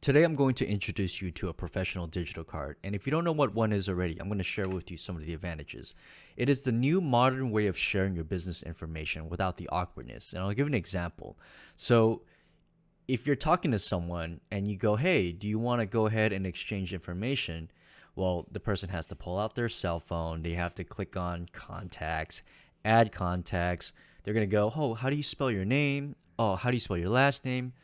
Today, I'm going to introduce you to a professional digital card. And if you don't know what one is already, I'm going to share with you some of the advantages. It is the new modern way of sharing your business information without the awkwardness. And I'll give an example. So, if you're talking to someone and you go, hey, do you want to go ahead and exchange information? Well, the person has to pull out their cell phone. They have to click on contacts, add contacts. They're going to go, oh, how do you spell your name? Oh, how do you spell your last name?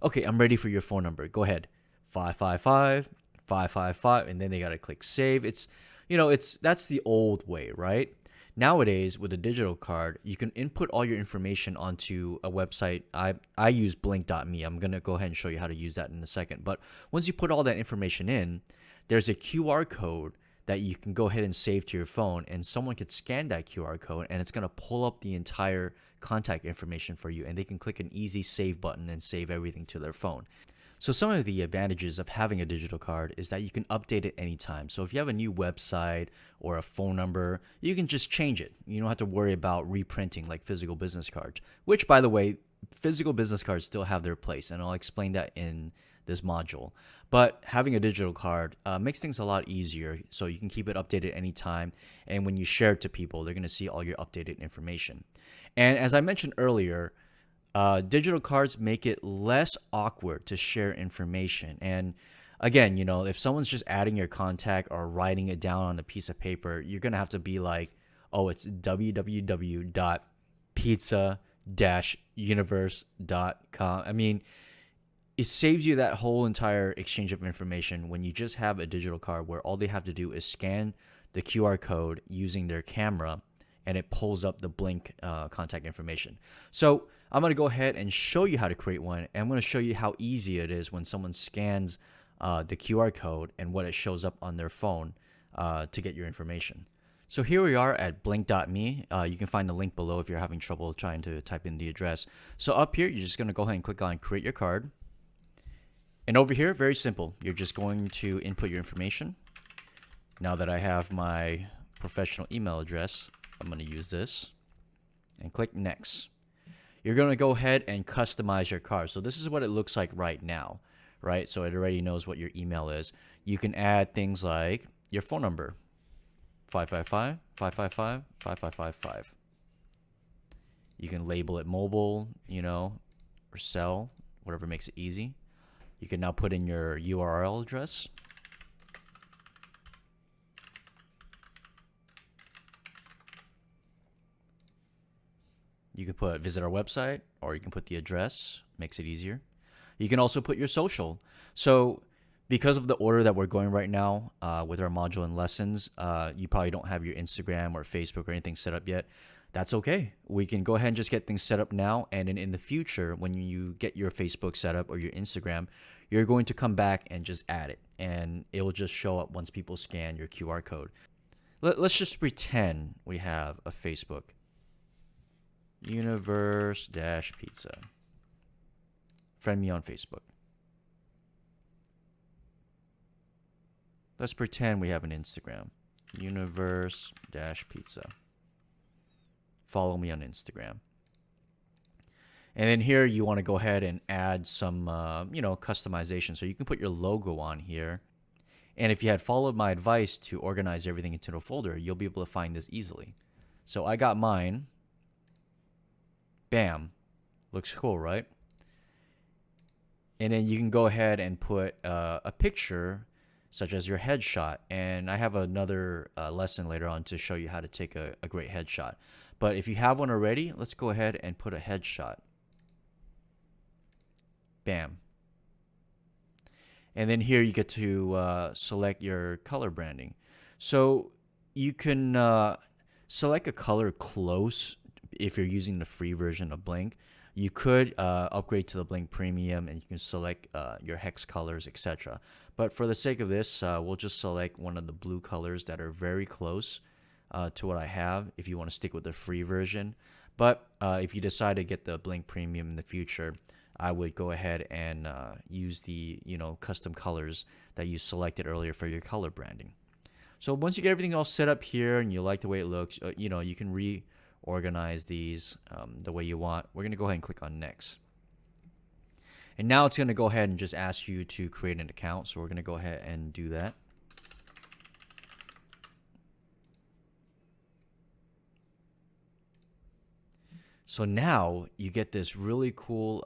Okay, I'm ready for your phone number. Go ahead. 555 555, and then they got to click save. It's that's the old way, right? Nowadays with a digital card, you can input all your information onto a website. I use Blinq.me. I'm going to go ahead and show you how to use that in a second. But once you put all that information in, there's a QR code that you can go ahead and save to your phone, and someone could scan that QR code and it's going to pull up the entire contact information for you, and they can click an easy save button and save everything to their phone. So some of the advantages of having a digital card is that you can update it anytime. So if you have a new website or a phone number, you can just change it. You don't have to worry about reprinting like physical business cards, which, by the way, physical business cards still have their place, and I'll explain that in this module. But having a digital card makes things a lot easier, so you can keep it updated anytime, and when you share it to people, they're going to see all your updated information. And as I mentioned earlier, digital cards make it less awkward to share information. And again, if someone's just adding your contact or writing it down on a piece of paper, you're going to have to be like, oh, it's www.pizza-universe.com. I mean, it saves you that whole entire exchange of information when you just have a digital card where all they have to do is scan the QR code using their camera, and it pulls up the Blinq contact information. So I'm going to go ahead and show you how to create one, and I'm going to show you how easy it is when someone scans the QR code and what it shows up on their phone to get your information. So here we are at Blinq.me. You can find the link below if you're having trouble trying to type in the address. So up here, you're just going to go ahead and click on Create Your Card. And over here, very simple. You're just going to input your information. Now that I have my professional email address, I'm going to use this and click Next. You're going to go ahead and customize your card. So this is what it looks like right now, right? So it already knows what your email is. You can add things like your phone number, 555 555 5555. You can label it mobile, or cell, whatever makes it easy. You can now put in your URL address. You can put visit our website, or you can put the address, makes it easier. You can also put your social. So because of the order that we're going right now with our module and lessons, you probably don't have your Instagram or Facebook or anything set up yet. That's okay. We can go ahead and just get things set up now, and then in the future, when you get your Facebook set up or your Instagram, you're going to come back and just add it, and it will just show up once people scan your QR code. Let's just pretend we have a Facebook. Universe-pizza. Friend me on Facebook. Let's pretend we have an Instagram. Universe-pizza. Follow me on Instagram. And then here you want to go ahead and add some, customization. So you can put your logo on here. And if you had followed my advice to organize everything into a folder, you'll be able to find this easily. So I got mine. Bam. Looks cool, right? And then you can go ahead and put a picture, such as your headshot. And I have another lesson later on to show you how to take a great headshot. But if you have one already, let's go ahead and put a headshot. Bam. And then here you get to select your color branding. So you can select a color close if you're using the free version of Blinq. You could upgrade to the Blinq Premium, and you can select your hex colors, etc. But for the sake of this, we'll just select one of the blue colors that are very close to what I have if you want to stick with the free version. But if you decide to get the Blinq Premium in the future, I would go ahead and use the custom colors that you selected earlier for your color branding. So once you get everything all set up here and you like the way it looks, you can reorganize these the way you want. We're going to go ahead and click on Next. And now it's going to go ahead and just ask you to create an account. So we're going to go ahead and do that. So now you get this really cool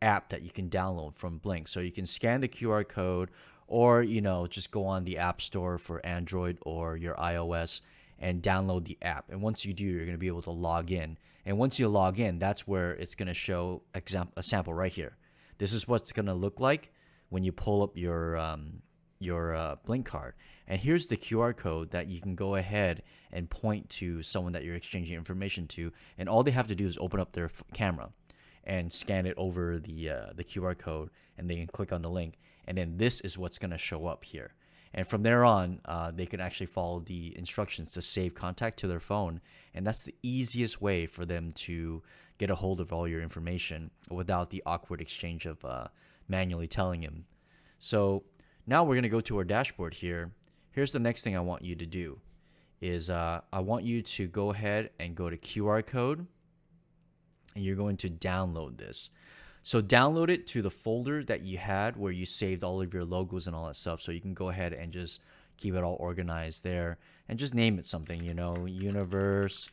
app that you can download from Blinq. So you can scan the QR code, or just go on the App Store for Android or your iOS and download the app. And once you do, you're going to be able to log in. And once you log in, that's where it's going to show a sample right here. This is what's going to look like when you pull up your Blinq card. And here's the QR code that you can go ahead and point to someone that you're exchanging information to, and all they have to do is open up their camera and scan it over the QR code, and they can click on the link, and then this is what's going to show up here. And from there on, they can actually follow the instructions to save contact to their phone, and that's the easiest way for them to get a hold of all your information without the awkward exchange of manually telling him. So now we're going to go to our dashboard here. Here's the next thing I want you to do is I want you to go ahead and go to QR code, and you're going to download this. So download it to the folder that you had where you saved all of your logos and all that stuff. So you can go ahead and just keep it all organized there and just name it something, Universe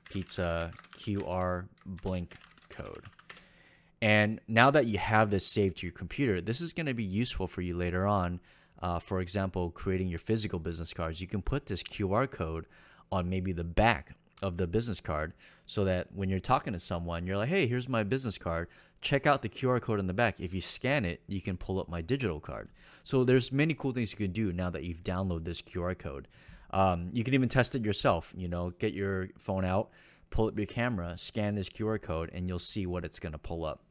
Pizza QR Blinq code. And now that you have this saved to your computer, this is going to be useful for you later on. For example, creating your physical business cards. You can put this QR code on maybe the back of the business card, so that when you're talking to someone, you're like, hey, here's my business card. Check out the QR code on the back. If you scan it, you can pull up my digital card. So there's many cool things you can do now that you've downloaded this QR code. You can even test it yourself. Get your phone out, pull up your camera, scan this QR code, and you'll see what it's going to pull up.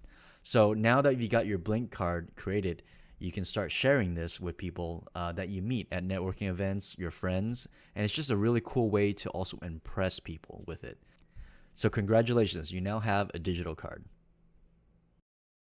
So now that you got your Blinq card created, you can start sharing this with people that you meet at networking events, your friends, and it's just a really cool way to also impress people with it. So congratulations, you now have a digital card.